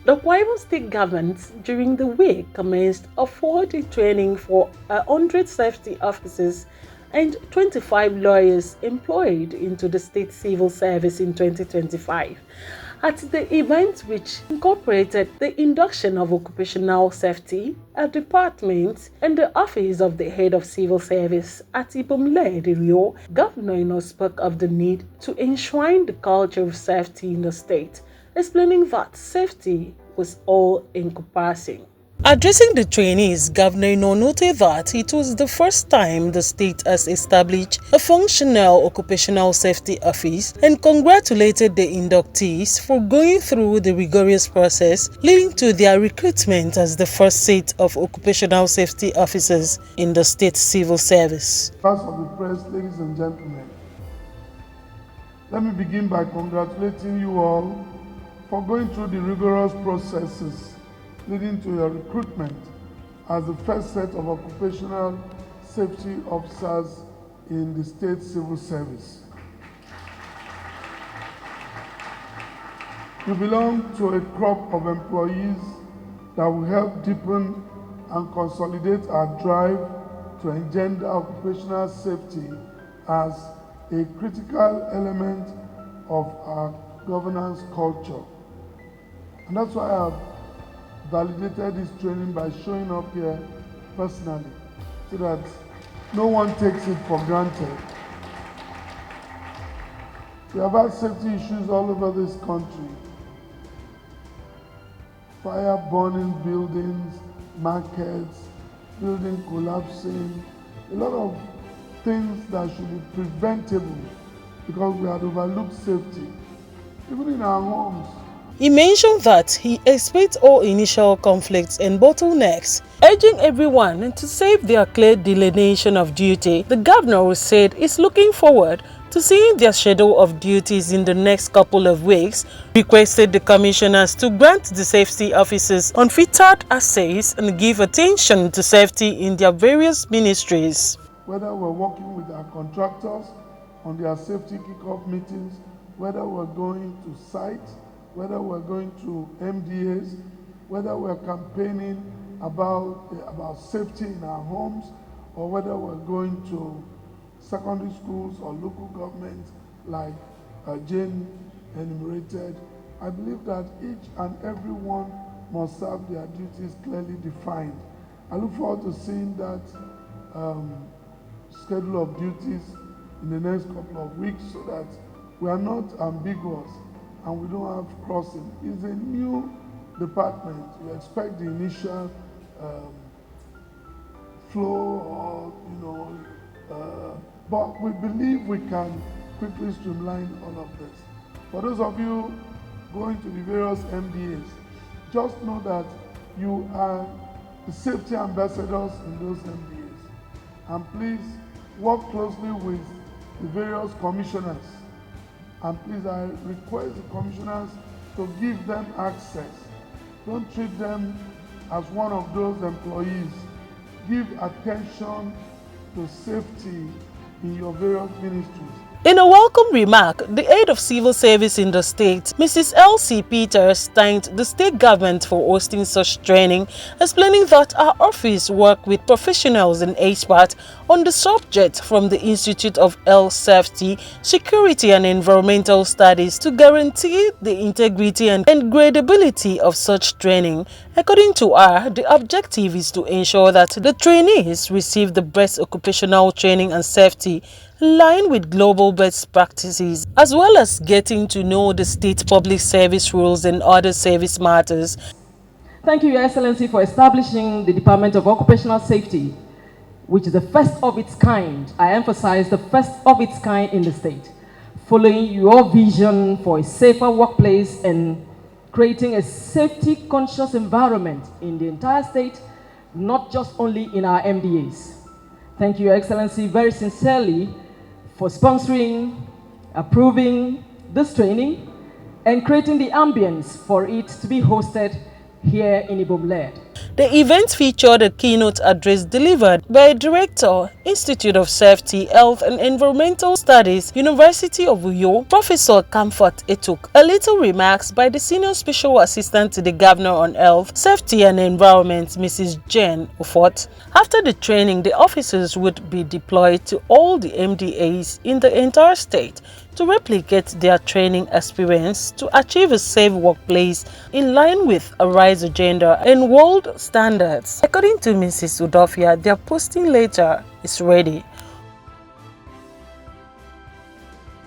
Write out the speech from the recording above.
The Kwara State government during the week commenced a 4-day training for 100 safety officers and 25 lawyers employed into the state civil service in 2025. At the event, which incorporated the induction of occupational safety, a department, and the office of the head of civil service at Rio, Governor Ino spoke of the need to enshrine the culture of safety in the state, explaining that safety was all-encompassing. Addressing the trainees, Governor Ino noted that it was the first time the state has established a functional occupational safety office and congratulated the inductees for going through the rigorous process leading to their recruitment as the first set of occupational safety officers in the state civil service. Members of the press, ladies and gentlemen, let me begin by congratulating you all for going through the rigorous processes leading to your recruitment as the first set of occupational safety officers in the state civil service. You belong to a crop of employees that will help deepen and consolidate our drive to engender occupational safety as a critical element of our governance culture. And that's why I have validated this training by showing up here personally so that no one takes it for granted. We have had safety issues all over this country. Fire burning buildings, markets, building collapsing, a lot of things that should be preventable because we had overlooked safety, even in our homes. He mentioned that he expects all initial conflicts and bottlenecks, urging everyone to save their clear delineation of duty. The governor said he's looking forward to seeing their schedule of duties in the next couple of weeks, requested the commissioners to grant the safety officers unfettered access and give attention to safety in their various ministries. Whether we're working with our contractors on their safety kickoff meetings, whether we're going to site, whether we're going to MDAs, whether we're campaigning about safety in our homes, or whether we're going to secondary schools or local governments like Jane enumerated, I believe that each and every one must have their duties clearly defined. I look forward to seeing that schedule of duties in the next couple of weeks so that we are not ambiguous and we don't have crossing. It's a new department. We expect the initial flow or, but we believe we can quickly streamline all of this. For those of you going to the various MDAs, just know that you are the safety ambassadors in those MDAs. And please work closely with the various commissioners. And please, I request the commissioners to give them access. Don't treat them as one of those employees. Give attention to safety in your various ministries. In a welcome remark, the head of civil service in the state, Mrs. Elsie Peters, thanked the state government for hosting such training, explaining that our office works with professionals and experts on the subject from the Institute of Health Safety, Security and Environmental Studies to guarantee the integrity and credibility of such training. According to her, the objective is to ensure that the trainees receive the best occupational training and safety in line with global best practices, as well as getting to know the state public service rules and other service matters. Thank you, Your Excellency, for establishing the Department of Occupational Safety, which is the first of its kind. I emphasize the first of its kind in the state, following your vision for a safer workplace and creating a safety-conscious environment in the entire state, not just only in our MDAs. Thank you, Your Excellency, very sincerely for sponsoring, approving this training, and creating the ambience for it to be hosted here in Ibom-led. The event featured a keynote address delivered by Director, Institute of Safety, Health and Environmental Studies, University of Uyo, Professor Comfort Etuk. A little remarks by the Senior Special Assistant to the Governor on Health, Safety and Environment, Mrs. Jen Ufot. After the training, the officers would be deployed to all the MDAs in the entire state to replicate their training experience to achieve a safe workplace in line with a RISE agenda and world standards. According to Mrs. Udofia, their posting letter is ready.